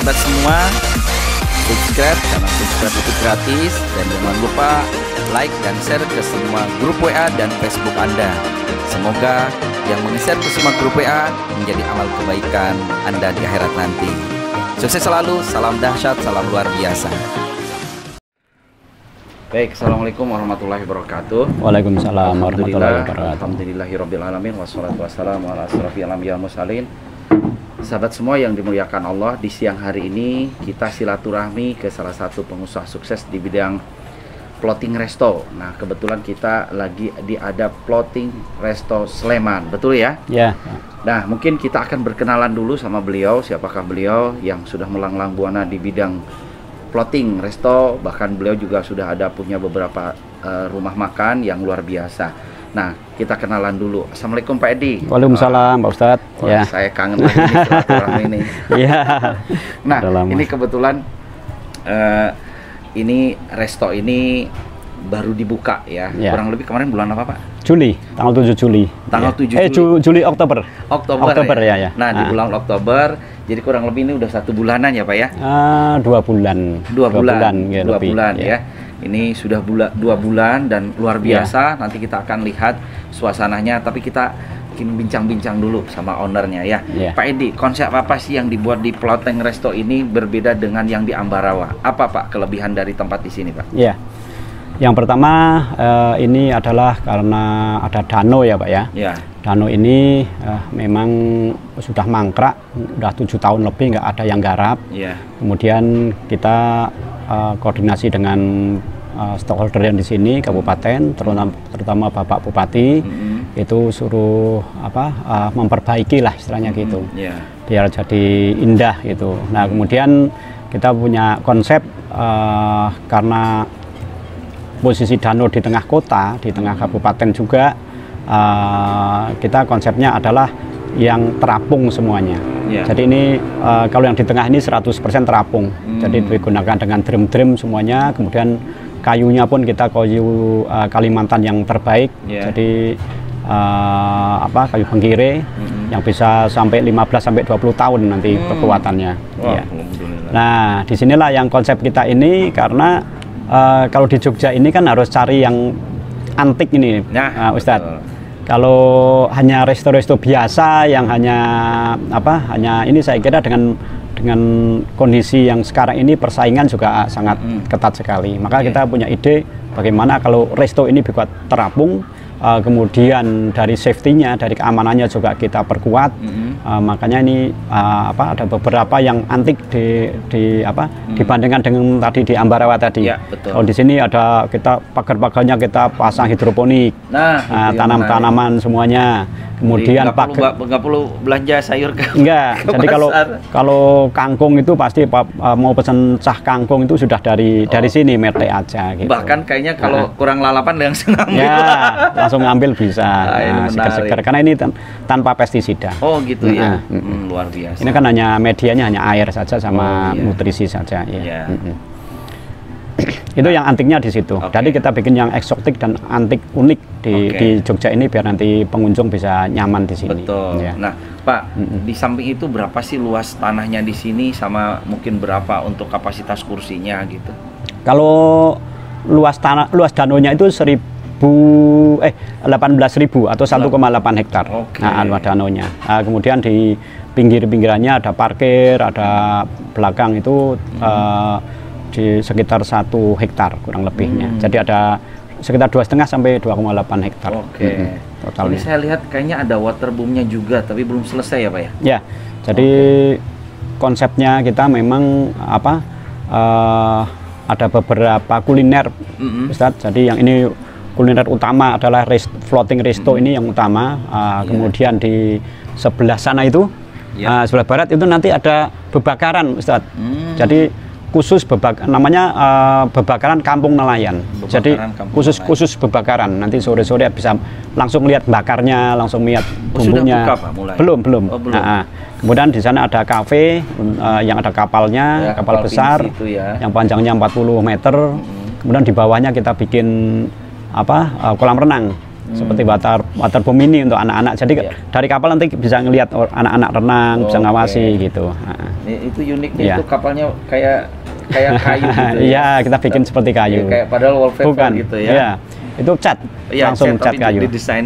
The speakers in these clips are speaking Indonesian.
sahabat semua, subscribe karena subscribe itu gratis, dan jangan lupa like dan share ke semua grup WA dan Facebook Anda. Semoga yang meng-share ke semua grup WA menjadi amal kebaikan Anda di akhirat nanti. Sukses selalu, salam dahsyat, salam luar biasa. Baik, assalamualaikum warahmatullahi wabarakatuh. Waalaikumsalam warahmatullahi wabarakatuh. Alhamdulillahirabbil alamin, wassalatu wassalamu ala asrofil anbiya'i wal mursalin. Sahabat semua yang dimuliakan Allah, di siang hari ini kita silaturahmi ke salah satu pengusaha sukses di bidang plotting resto. Nah, kebetulan kita lagi di ada plotting resto Sleman, betul ya? Ya. Nah, mungkin kita akan berkenalan dulu sama beliau. Siapakah beliau yang sudah melanglang buana di bidang plotting resto, bahkan beliau juga sudah ada punya beberapa rumah makan yang luar biasa. Nah, kita kenalan dulu. Assalamualaikum Pak Edi. Waalaikumsalam Pak Ustadz. Ya. Saya kangen lagi nih silaturahmi ini. Iya. Nah, ini kebetulan ini resto ini baru dibuka ya. Kurang lebih kemarin bulan apa Pak? Juli, tanggal 7 Juli. Tanggal 7 Juli. Juli Oktober. Oktober ya. Nah, di bulan Oktober, jadi kurang lebih ini udah 1 bulanan ya Pak ya? 2 bulan. 2 bulan ya. Ini sudah 2 bulan dan luar biasa. Nanti kita akan lihat suasananya, tapi kita bincang-bincang dulu sama ownernya ya. Pak Edi, konsep apa sih yang dibuat di plotting resto ini berbeda dengan yang di Ambarawa? Apa Pak kelebihan dari tempat di sini Pak? Iya. Yang pertama ini adalah karena ada danau ya Pak ya. Danau ini memang sudah mangkrak, udah 7 tahun lebih nggak ada yang garap. Kemudian kita koordinasi dengan stakeholder yang di sini, kabupaten, terutama Bapak Bupati, itu suruh memperbaiki lah istilahnya gitu, biar jadi indah gitu. Nah, kemudian kita punya konsep karena posisi danau di tengah kota, di tengah kabupaten juga, kita konsepnya adalah yang terapung semuanya. Jadi ini kalau yang di tengah ini 100% terapung. Jadi digunakan dengan drum-drum semuanya. Kemudian kayunya pun kita kayu Kalimantan yang terbaik. Jadi kayu penggire yang bisa sampai 15-20 tahun nanti kekuatannya. Nah, disinilah yang konsep kita ini, karena kalau di Jogja ini kan harus cari yang antik ini, Ustadz. Kalau hanya resto-resto biasa yang hanya ini, saya kira dengan kondisi yang sekarang ini persaingan juga sangat ketat sekali. Maka kita punya ide bagaimana kalau resto ini dibuat terapung, kemudian dari safety-nya, dari keamanannya juga kita perkuat. Makanya ini ada beberapa yang antik dibandingkan dengan tadi di Ambarawa tadi. Kalau di sini ada kita pagar-pagarnya kita pasang hidroponik, tanam-tanaman semuanya. Kemudian nggak perlu belanja sayur enggak. Jadi kalau kangkung itu pasti mau pesan cah kangkung itu sudah dari sini mete aja gitu. Bahkan kayaknya kalau kurang lalapan langsung ngambil. Langsung ngambil bisa. Segar-segar karena ini tanpa pestisida. Oh gitu ya. Luar biasa. Ini kan hanya medianya hanya air saja sama nutrisi saja ya. Itu yang antiknya di situ. Jadi kita bikin yang eksotik dan antik unik di Jogja ini biar nanti pengunjung bisa nyaman di sini. Betul. Nah, Pak, di samping itu berapa sih luas tanahnya di sini, sama mungkin berapa untuk kapasitas kursinya gitu? Kalau luas danaunya itu 18.000 atau 1,8 hektar. Luas danaunya. Kemudian di pinggir-pinggirannya ada parkir, ada belakang itu di sekitar 1 hektar kurang lebihnya. Jadi ada sekitar 2,5 sampai 2,8 hektar. Totalnya. Ini saya lihat kayaknya ada waterboomnya juga, tapi belum selesai ya Pak ya? Ya, jadi konsepnya kita memang ada beberapa kuliner, Ustadz. Jadi yang ini kuliner utama adalah floating resto, ini yang utama. Kemudian di sebelah sana itu, sebelah barat itu nanti ada bebakaran, Ustadz. Jadi khusus namanya bebakaran kampung nelayan. Jadi khusus bebakaran. Nanti sore-sore bisa langsung lihat bakarnya, langsung lihat bumbunya. Sudah buka, Pak, mulai? Belum. Kemudian di sana ada kafe yang ada kapalnya, kapal besar yang panjangnya 40 meter. Kemudian di bawahnya kita bikin kolam renang. Seperti waterboom ini untuk anak-anak. Jadi dari kapal nanti bisa ngelihat anak-anak renang, bisa ngawasi gitu. Itu uniknya Ya. itu kapalnya kayak kayu gitu. Iya, kita bikin seperti kayu. Kayak padahal wallpaper bukan gitu ya. Iya. Itu cat, langsung cat kayu. Desain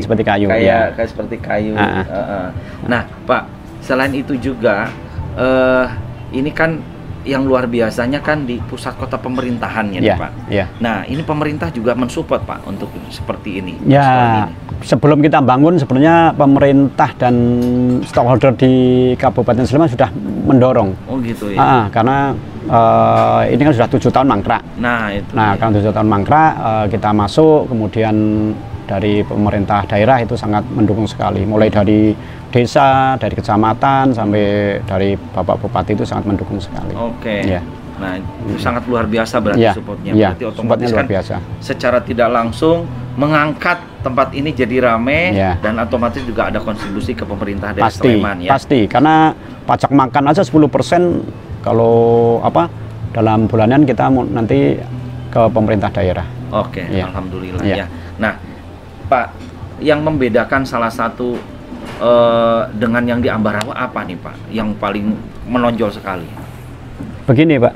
seperti kayu. Kayak seperti kayu. Nah, Pak, selain itu juga ini kan yang luar biasanya kan di pusat kota pemerintahannya nih, Pak. Nah, ini pemerintah juga mensupport, Pak, untuk seperti ini. Ya, sebelum kita bangun sebenarnya pemerintah dan stakeholder di Kabupaten Sleman sudah mendorong. Oh gitu ya. Karena ini kan sudah 7 tahun mangkrak. Nah, itu. Karena 7 tahun mangkrak, kita masuk, kemudian dari pemerintah daerah itu sangat mendukung sekali. Mulai dari desa, dari kecamatan, sampai dari Bapak Bupati itu sangat mendukung sekali. Oke. Ya. Nah, itu sangat luar biasa berarti supportnya. Berarti otomatis luar kan biasa. Secara tidak langsung mengangkat tempat ini jadi rame dan otomatis juga ada kontribusi ke pemerintah daerah Sleman ya. Pasti, karena pajak makan aja 10% kalau dalam bulanan kita nanti ke pemerintah daerah. Oke, alhamdulillah ya. Nah, Pak, yang membedakan salah satu dengan yang di Ambarawa apa nih, Pak? Yang paling menonjol sekali? Begini, Pak.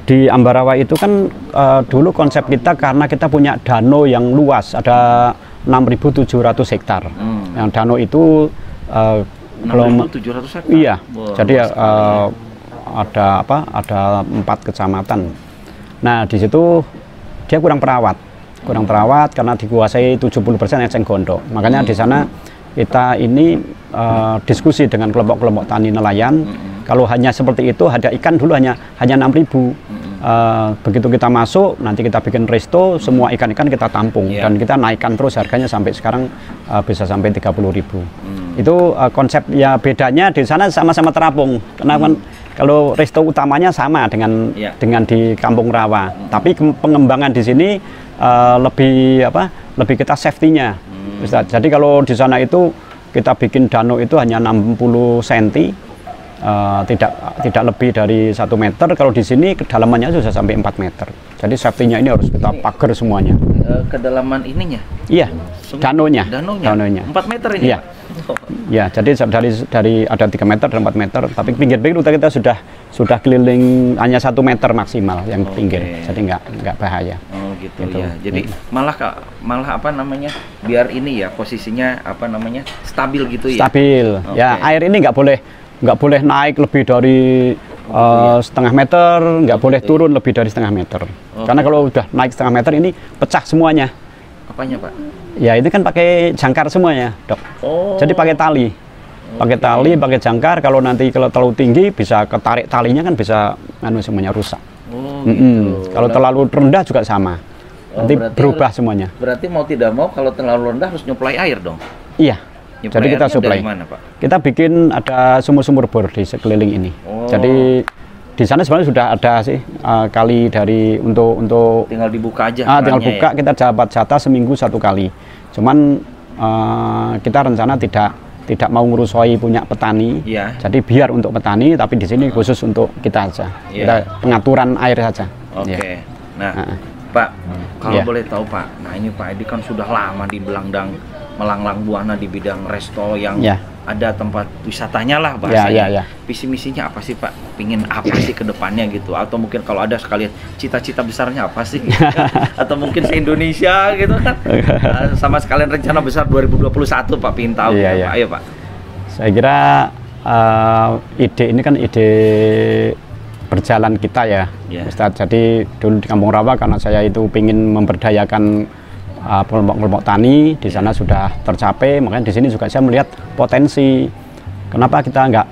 Di Ambarawa itu kan dulu konsep kita karena kita punya danau yang luas, ada 6.700 hektar. Yang danau itu 6.700 hektar? Iya, jadi ada 4 kecamatan. Nah, di situ dia kurang perawat karena dikuasai 70% eceng gondok. Makanya di sana kita ini diskusi dengan kelompok-kelompok tani nelayan. Kalau hanya seperti itu, ada ikan dulu hanya 6.000. Begitu kita masuk, nanti kita bikin resto, semua ikan-ikan kita tampung dan kita naikkan terus harganya sampai sekarang bisa sampai 30.000. Itu konsep ya, bedanya di sana sama-sama terapung. Karena kan kalau resto utamanya sama dengan di Kampung Rawa, tapi pengembangan di sini lebih kita safety-nya. Jadi kalau di sana itu kita bikin danau itu hanya 60 cm, tidak lebih dari 1 meter. Kalau di sini kedalamannya sudah sampai 4 meter. Jadi safety-nya ini harus kita pagar semuanya. Kedalaman ininya? Iya, danaunya. 4 meter ini? Iya. Ya, jadi dari ada 3 meter dan 4 meter, tapi pinggir-pinggir kita sudah keliling hanya 1 meter maksimal yang pinggir, jadi nggak bahaya. Oh gitu ya. Jadi malah apa namanya, biar ini ya posisinya stabil gitu ya. Stabil. Ya, air ini nggak boleh naik lebih dari setengah meter, nggak boleh turun lebih dari setengah meter. Karena kalau udah naik setengah meter ini pecah semuanya. Apanya, Pak? Ya, ini kan pakai jangkar semuanya, Dok. Jadi pakai tali. Pakai jangkar. Kalau terlalu tinggi bisa ketarik talinya, kan bisa semuanya rusak. Gitu. Kalau terlalu rendah juga sama. Nanti berubah semuanya. Berarti mau tidak mau kalau terlalu rendah harus nyuplai air dong? Iya. Jadi kita suplai. Dari mana, Pak? Kita bikin ada sumur-sumur bor di sekeliling ini. Jadi di sana sebenarnya sudah ada sih kali untuk tinggal dibuka aja. Tinggal buka, kita dapat jatah seminggu 1 kali. Cuman kita rencana tidak mau ngerusoi punya petani. Jadi biar untuk petani, tapi di sini khusus untuk kita aja. Kita pengaturan air saja. Oke. Nah, Pak, kalau boleh tahu, Pak. Nah, ini Pak Edi kan sudah lama di Belangdang melanglang buana di bidang resto yang ada tempat wisatanya lah bahasanya. Visi misinya apa sih, Pak? Pingin apa sih ke depannya gitu? Atau mungkin kalau ada sekalian cita-cita besarnya apa sih? Atau mungkin se-Indonesia gitu kan? Sama sekalian rencana besar 2021, Pak, pingin tahu gitu, Pak. Ayo, Pak. Saya kira ide ini kan ide berjalan kita ya, Ustadz. Jadi dulu di Kampung Rawa karena saya itu pingin memberdayakan kelompok-kelompok tani, di sana sudah tercapai. Makanya di sini juga saya melihat potensi. Kenapa kita nggak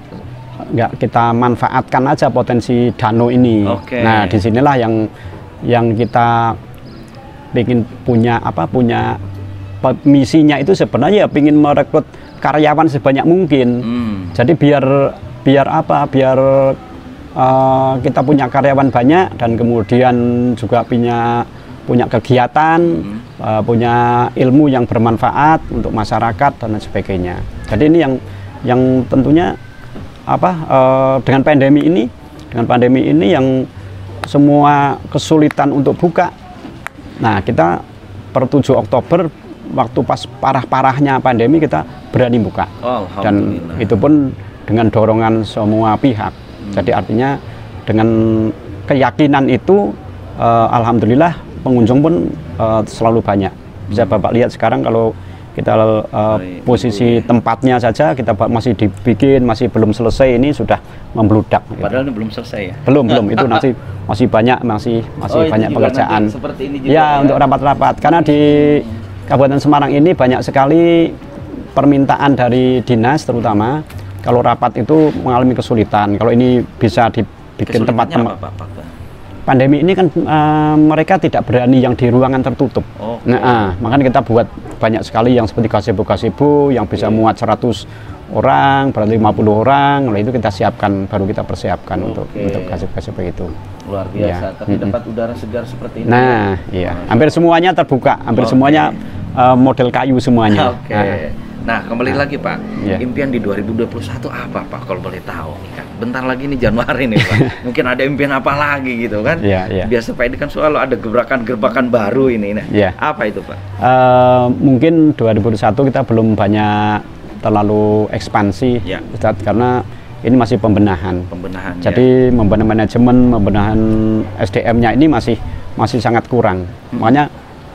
kita manfaatkan aja potensi danau ini? Nah, disinilah yang kita ingin punya misinya itu sebenarnya ingin merekrut karyawan sebanyak mungkin. Jadi biar kita punya karyawan banyak dan kemudian juga punya kegiatan, punya ilmu yang bermanfaat untuk masyarakat dan lain sebagainya. Jadi ini yang tentunya dengan pandemi ini yang semua kesulitan untuk buka. Nah, kita per 7 Oktober waktu pas parah-parahnya pandemi kita berani buka. Dan itu pun dengan dorongan semua pihak. Jadi artinya dengan keyakinan itu alhamdulillah pengunjung pun selalu banyak. Bisa Bapak lihat sekarang kalau kita posisi tempatnya saja kita masih dibikin, masih belum selesai, ini sudah membludak. Padahal ini belum selesai ya? Belum, itu masih banyak, masih banyak pekerjaan. Seperti ini juga ya, untuk rapat-rapat. Karena di Kabupaten Semarang ini banyak sekali permintaan dari dinas, terutama kalau rapat itu mengalami kesulitan. Kalau ini bisa dibikin tempat-tempat. Pandemi ini kan mereka tidak berani yang di ruangan tertutup. Nah, makanya kita buat banyak sekali yang seperti gazebo yang bisa muat 100 orang, berarti 50 orang. Nah, itu kita siapkan, baru kita persiapkan untuk gazebo itu. Luar biasa, tapi dapat udara segar seperti ini. Nah, iya. Hampir semuanya terbuka, hampir semuanya model kayu semuanya. Nah, kembali lagi Pak, impian di 2021 apa Pak kalau boleh tahu? Bentar lagi nih Januari nih Pak, mungkin ada impian apa lagi gitu kan? Biasa Pak ini kan selalu ada gebrakan-gebrakan baru ini. Apa itu Pak? Mungkin 2021 kita belum banyak terlalu ekspansi, Ustadz, karena ini masih pembenahan. Jadi membenahan manajemen, membenahan SDM-nya ini masih sangat kurang. Makanya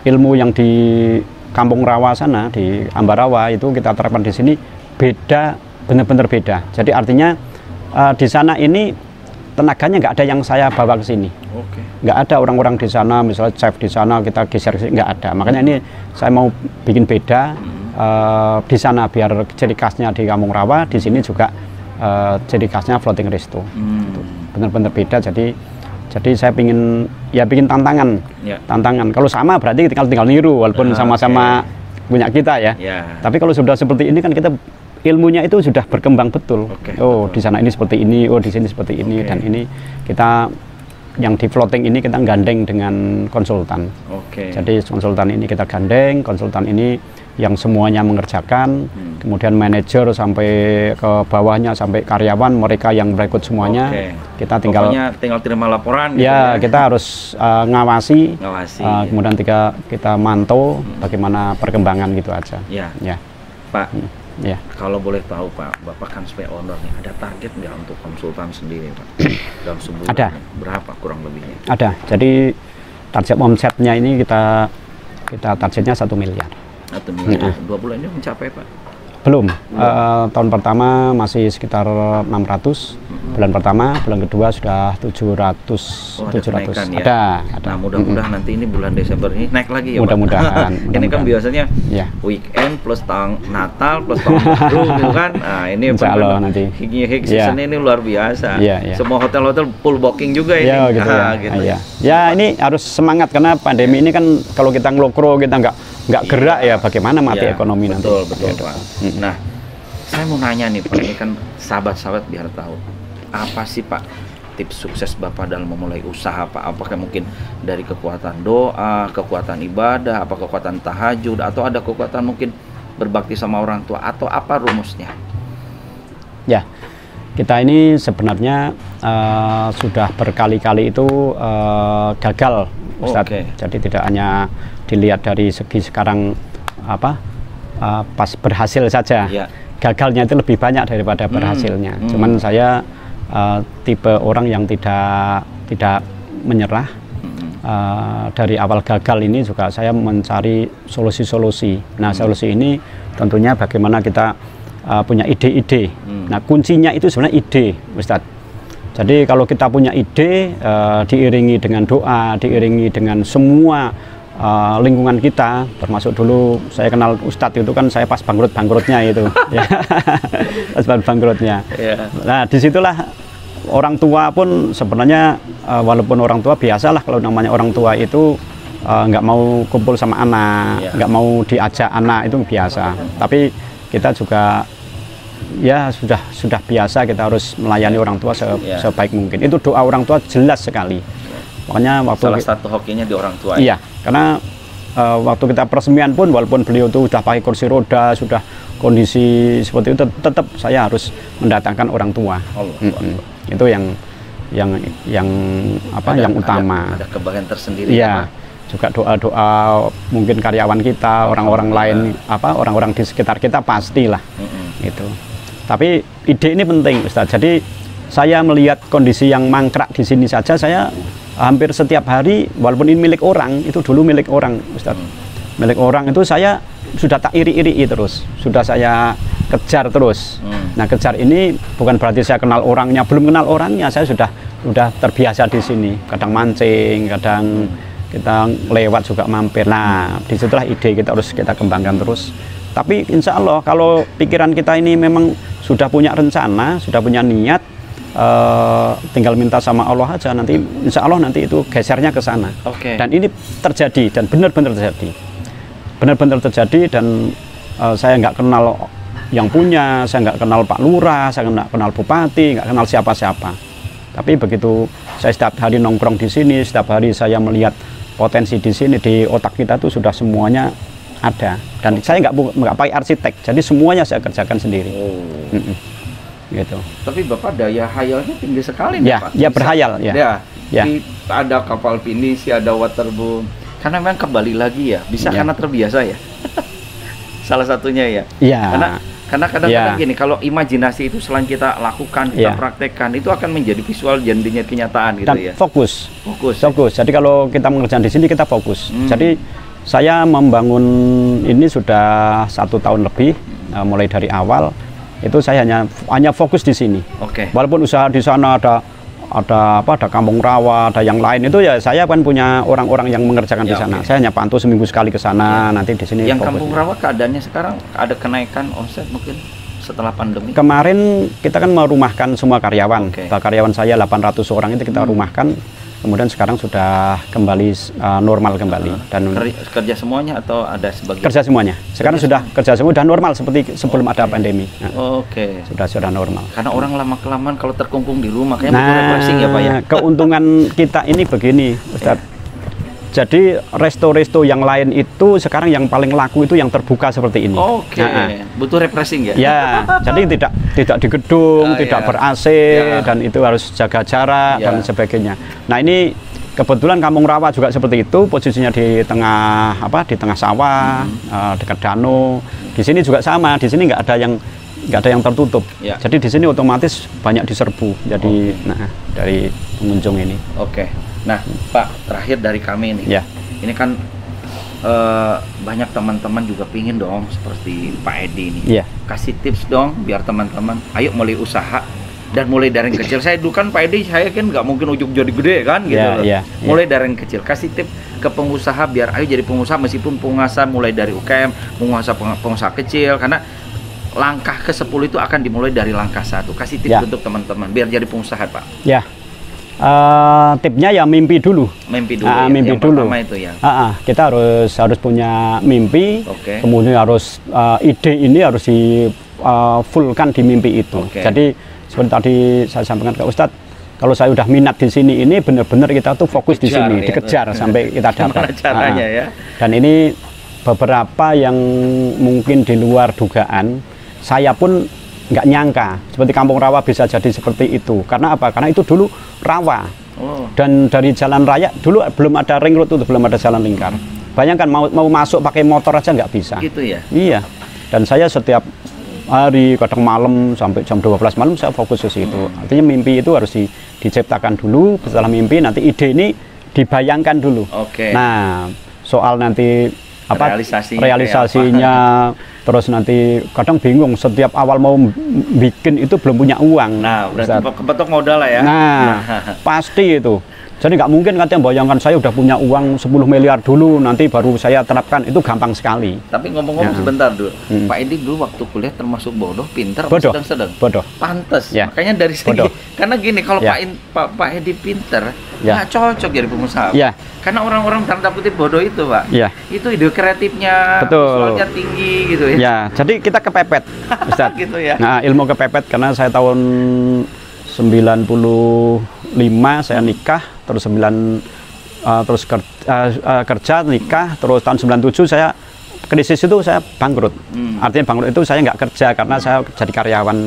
ilmu yang di Kampung Rawa sana, di Ambarawa itu kita terapkan di sini beda, benar-benar beda. Jadi artinya di sana ini tenaganya nggak ada yang saya bawa ke sini. Nggak ada orang-orang di sana, misalnya chef di sana kita geser ke sini, nggak ada. Makanya ini saya mau bikin beda di sana biar ciri khasnya di Kampung Rawa, di sini juga ciri khasnya floating resto. Benar-benar beda. Jadi saya bikin tantangan. Tantangan. Kalau sama berarti tinggal niru, walaupun sama-sama punya kita ya. Tapi kalau sudah seperti ini kan kita ilmunya itu sudah berkembang betul. Di sana ini seperti ini, di sini seperti ini, dan ini kita yang di floating ini kita gandeng dengan konsultan. Jadi konsultan ini kita gandeng, konsultan ini yang semuanya mengerjakan, kemudian manajer sampai ke bawahnya sampai karyawan mereka yang berikut semuanya. Kita tinggal terima laporan. Kita harus ngawasi. Kemudian kita mantau bagaimana perkembangan gitu aja. Pak. Kalau boleh tahu Pak, Bapak kan sebagai owner nih, ada target nggak untuk konsultan sendiri Pak? Dalam sebulan ada. Berapa kurang lebihnya? Ada. Jadi target omsetnya ini kita targetnya 1 miliar. 1 miliar. 2 bulan ini mencapai Pak? Belum. Tahun pertama masih sekitar 600. Bulan pertama, bulan kedua sudah 700. Ada. Nah, mudah-mudahan nanti ini bulan Desember ini naik lagi ya Mudah-mudahan. Ini kan biasanya weekend plus Natal plus tahun baru gitu kan. Nah, ini Insya Allah nanti high season ini luar biasa. Semua hotel-hotel full booking juga ini. Ya, ini harus semangat karena pandemi ini kan kalau kita ngelokro, kita nggak gerak ya bagaimana mati ekonomi nanti. Betul Pak. Nah, saya mau nanya nih Pak, ini kan sahabat-sahabat biar tahu. Apa sih Pak tips sukses Bapak dalam memulai usaha Pak? Apakah mungkin dari kekuatan doa, kekuatan ibadah, apa kekuatan tahajud, atau ada kekuatan mungkin berbakti sama orang tua, atau apa rumusnya? Ya, kita ini sebenarnya sudah berkali-kali itu gagal, Ustadz. Jadi tidak hanya dilihat dari segi sekarang pas berhasil saja. Gagalnya itu lebih banyak daripada berhasilnya. Cuman saya tipe orang yang tidak menyerah. Dari awal gagal ini juga saya mencari solusi-solusi. Nah, solusi ini tentunya bagaimana kita punya ide-ide. Nah, kuncinya itu sebenarnya ide, Ustadz. Jadi kalau kita punya ide, diiringi dengan doa, diiringi dengan semua lingkungan kita, termasuk dulu saya kenal Ustadz itu kan saya pas bangkrut-bangkrutnya itu. Pas bangkrutnya. Nah, disitulah orang tua pun sebenarnya walaupun orang tua biasalah kalau namanya orang tua itu nggak mau kumpul sama anak, nggak mau diajak anak, itu biasa. Tapi kita juga ya sudah biasa, kita harus melayani orang tua sebaik mungkin. Itu doa orang tua jelas sekali. Makanya waktu salah satu hokinya di orang tua. Iya, karena waktu kita peresmian pun walaupun beliau itu sudah pakai kursi roda, sudah kondisi seperti itu, tetap saya harus mendatangkan orang tua. Itu yang utama. Ada kebahagiaan tersendiri. Iya. Juga doa-doa mungkin karyawan kita, orang-orang lain, orang-orang di sekitar kita pastilah. Itu. Tapi ide ini penting, Ustadz. Jadi saya melihat kondisi yang mangkrak di sini saja, saya hampir setiap hari, walaupun ini milik orang, itu dulu milik orang, Ustadz. Milik orang itu saya sudah tak iri-iri terus, sudah saya kejar terus. Nah, kejar ini bukan berarti saya kenal orangnya, belum kenal orangnya, saya sudah terbiasa di sini. Kadang mancing, kadang kita lewat juga mampir. Nah, disitulah ide kita harus kita kembangkan terus. Tapi insya Allah kalau pikiran kita ini memang sudah punya rencana, sudah punya niat, tinggal minta sama Allah aja, nanti insya Allah nanti itu gesernya ke sana. Dan ini terjadi dan benar-benar terjadi. Benar-benar terjadi dan saya nggak kenal yang punya, saya nggak kenal Pak Lurah, saya nggak kenal Bupati, nggak kenal siapa-siapa. Tapi begitu saya setiap hari nongkrong di sini, setiap hari saya melihat potensi di sini, di otak kita tuh sudah semuanya ada. Dan saya nggak pakai arsitek, jadi semuanya saya kerjakan sendiri. Gitu. Tapi Bapak daya hayalnya tinggi sekali nih, Pak. Ya berhayal ya. Ada kapal pinisi, ada waterboom. Karena memang kembali lagi ya, bisa karena terbiasa ya. Salah satunya ya. Karena kadang-kadang gini, kalau imajinasi itu selain kita lakukan, kita praktekkan, itu akan menjadi visual jadinya kenyataan gitu. Dan fokus. Jadi kalau kita mengerjakan di sini kita fokus. Jadi saya membangun ini sudah 1 tahun lebih, mulai dari awal. Itu saya hanya fokus di sini. Walaupun usaha di sana ada kampung rawa, ada yang lain, itu ya saya kan punya orang-orang yang mengerjakan di sana. Saya hanya pantau seminggu sekali ke sana, nanti di sini. Yang kampung rawa keadaannya sekarang ada kenaikan omset mungkin setelah pandemi. Kemarin kita kan merumahkan semua karyawan. Karyawan saya 800 orang itu kita rumahkan. Kemudian sekarang sudah kembali normal kembali. Dan kerja semuanya atau ada sebagian? Kerja semuanya. Sekarang sudah kerja semua, sudah normal seperti sebelum ada pandemi. Sudah normal. Karena orang lama-kelamaan kalau terkungkung di rumah, kayaknya butuh refreshing ya Pak ya. Keuntungan kita ini begini, Ustadz. Jadi resto-resto yang lain itu sekarang yang paling laku itu yang terbuka seperti ini. Butuh refreshing ya? Ya, jadi tidak di gedung, tidak ber-AC, dan itu harus jaga jarak dan sebagainya. Nah, ini kebetulan Kampung Rawa juga seperti itu, posisinya di tengah sawah, dekat danau. Di sini juga sama, di sini nggak ada yang tertutup. Jadi di sini otomatis banyak diserbu. Jadi dari pengunjung ini. Nah, Pak, terakhir dari kami nih. Ini kan banyak teman-teman juga pingin dong seperti Pak Edi ini. Kasih tips dong biar teman-teman ayo mulai usaha dan mulai dari yang kecil. Saya dulu kan Pak Edi, saya kan nggak mungkin ujung jadi gede kan gitu loh. Mulai dari yang kecil. Kasih tips ke pengusaha biar ayo jadi pengusaha, meskipun pengusaha mulai dari UKM, pengusaha kecil, karena langkah ke-10 itu akan dimulai dari langkah 1. Kasih tips untuk teman-teman biar jadi pengusaha, Pak. Tipnya ya mimpi dulu. Mimpi dulu. Mimpi dulu. Itu ya. Kita harus punya mimpi. Kemudian harus ide ini harus di fullkan di mimpi itu. Jadi seperti tadi saya sampaikan ke Ustadz, kalau saya udah minat di sini, ini benar-benar kita tuh fokus di sini, dikejar sampai kita dapat. Caranya ya. Dan ini beberapa yang mungkin di luar dugaan, saya pun nggak nyangka seperti Kampung Rawa bisa jadi seperti itu. Karena apa? Karena itu dulu rawa. Dan dari jalan raya dulu belum ada ring road, itu belum ada jalan lingkar. Bayangkan mau masuk pakai motor aja nggak bisa. Gitu ya? Iya. Dan saya setiap hari, kadang malam sampai jam 12 malam saya fokus ke situ. Artinya mimpi itu harus diciptakan dulu. Setelah mimpi nanti ide ini dibayangkan dulu. Nah, soal nanti realisasinya terus nanti kadang bingung, setiap awal mau bikin itu belum punya uang. Nah, berarti kebetok modal lah ya. Nah, pasti itu. Jadi nggak mungkin katanya bayangkan saya udah punya uang 10 miliar dulu, nanti baru saya terapkan, itu gampang sekali. Tapi ngomong-ngomong sebentar dulu, Pak Edi dulu waktu kuliah termasuk bodoh, pintar, sedang-sedang? Bodoh. Pantes, makanya dari segi, karena gini, kalau Pak Edi pintar, nggak cocok jadi pengusaha. Karena orang-orang tanda kutip bodoh itu, Pak, itu ide kreatifnya, visualnya tinggi gitu ya. Jadi kita kepepet, Ustadz. Gitu ya. Nah, ilmu kepepet, karena saya tahun 95 saya nikah, terus kerja, nikah, terus tahun 97 saya krisis, itu saya bangkrut. Artinya bangkrut itu saya nggak kerja karena saya jadi karyawan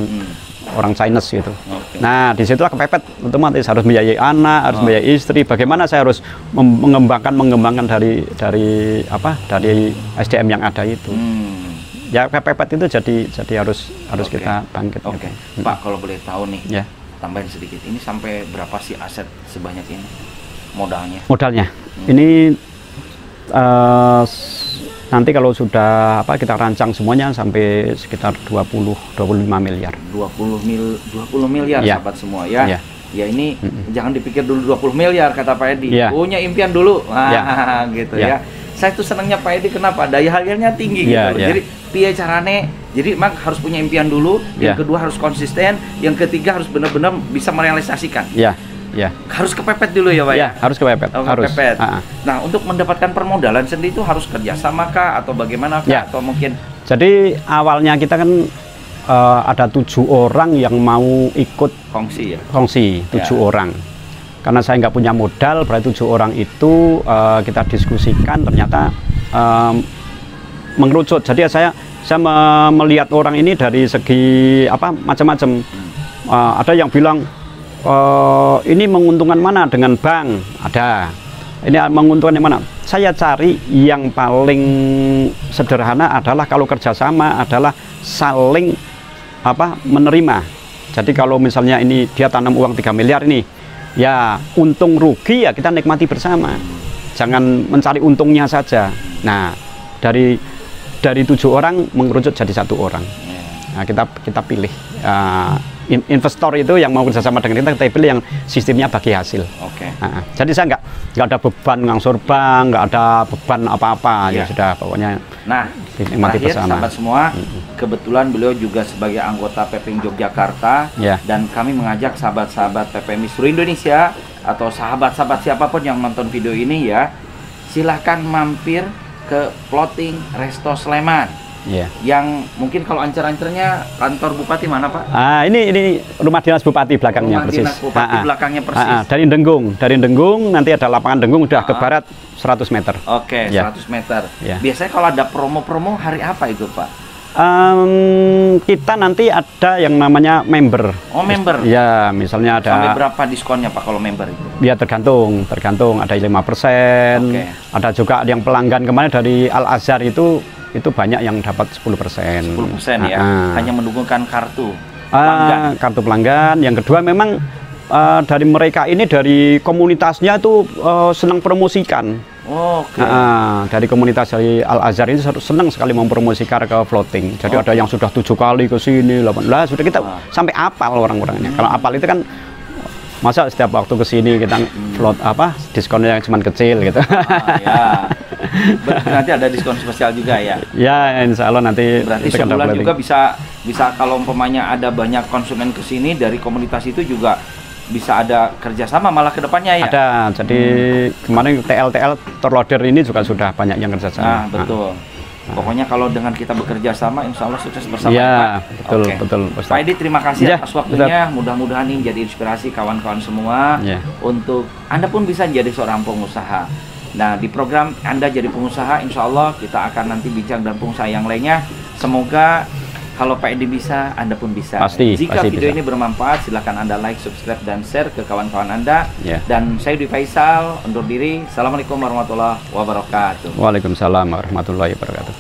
orang Chinese gitu. Nah, disitulah kepepet, otomatis harus membiayai anak, harus membiayai istri. Bagaimana saya harus mengembangkan dari SDM yang ada itu. Ya kepepet itu jadi harus kita bangkit. Oke. Pak, kalau boleh tahu nih, ya. Tambahin sedikit. Ini sampai berapa sih aset sebanyak ini modalnya? Modalnya. Ini nanti kalau sudah kita rancang semuanya sampai sekitar 25 miliar. 20 miliar ya. Sahabat semua ya. Ya. Ya ini jangan dipikir dulu 20 miliar kata Pak Edi. Ya. Punya impian dulu. Nah, gitu ya. Saya tuh senangnya Pak Edi kenapa? Daya hasilnya tinggi gitu. Jadi piye carane? Jadi mak harus punya impian dulu, yang kedua harus konsisten, yang ketiga harus benar-benar bisa merealisasikan. Ya. Harus kepepet dulu ya Pak ya? Harus kepepet. Harus. Kepepet. Nah, untuk mendapatkan permodalan sendiri itu harus kerjasama kah atau bagaimana kah? Atau mungkin jadi awalnya kita kan ada 7 orang yang mau ikut kongsi 7 orang. Karena saya nggak punya modal, berarti 7 orang itu kita diskusikan, ternyata mengerucut. Jadi saya melihat orang ini dari segi macam-macam. Ada yang bilang ini menguntungkan mana dengan bank, ada. Ini menguntungkan yang mana? Saya cari yang paling sederhana adalah kalau kerjasama adalah saling menerima. Jadi kalau misalnya ini dia tanam uang 3 miliar ini, ya untung rugi ya kita nikmati bersama. Jangan mencari untungnya saja. Nah, dari 7 orang mengerucut jadi 1 orang. Nah, kita pilih investor itu yang mau kerjasama dengan kita pilih yang sistemnya bagi hasil. Oke. Jadi saya nggak ada beban ngangsur bank, nggak ada beban apa-apa. Ya sudah pokoknya. Nah, terakhir sahabat semua, kebetulan beliau juga sebagai anggota PPIM Yogyakarta dan kami mengajak sahabat-sahabat PPIM seluruh Indonesia atau sahabat-sahabat siapapun yang nonton video ini ya, silahkan mampir ke Floating Resto Sleman. Yang mungkin kalau ancer-ancernya kantor Bupati mana Pak? Ini rumah dinas Bupati belakangnya rumah persis. Dinas Bupati belakangnya persis. Dari Denggung nanti ada lapangan Denggung udah ke barat 100 meter. Oke, 100 meter. Biasanya kalau ada promo-promo hari apa itu Pak? Kita nanti ada yang namanya member. Oh, member. Ya, misalnya ada. Sampai berapa diskonnya Pak kalau member itu? Ya tergantung ada 5%. Ada juga yang pelanggan kemarin dari Al Azhar itu banyak yang dapat 10%. 10% ya. Hanya mendukungkan kartu pelanggan. Kartu pelanggan. Yang kedua memang dari mereka ini dari komunitasnya itu senang promosikan. Dari komunitas dari Al Azhar ini senang sekali mempromosikan ke floating. Jadi ada yang sudah 7 kali ke sini, 18 sudah kita sampai apal orang-orangnya. Kalau apal itu kan masa setiap waktu ke sini kita float diskonnya yang cuma kecil gitu. Nanti ada diskon spesial juga ya. Ya, insya Allah nanti. Berarti sebulan juga bisa kalau umpamanya ada banyak konsumen ke sini dari komunitas itu juga bisa ada kerjasama malah ke depannya ya. Ada, jadi kemarin TL terloader ini juga sudah banyak yang kerjasama. Betul. Pokoknya kalau dengan kita bekerja sama, insya Allah sukses bersama ya, Pak. Betul. Pak Edi, terima kasih atas waktunya. Mudah-mudahan ini menjadi inspirasi kawan-kawan semua untuk Anda pun bisa jadi seorang pengusaha. Nah, di program Anda jadi pengusaha, insya Allah kita akan nanti bincang dan pengusaha yang lainnya. Semoga kalau Pak Edi bisa, Anda pun bisa. Jika video ini bermanfaat, silahkan Anda like, subscribe, dan share ke kawan-kawan Anda. Dan saya Dwi Faisal, undur diri. Assalamualaikum warahmatullahi wabarakatuh. Waalaikumsalam warahmatullahi wabarakatuh.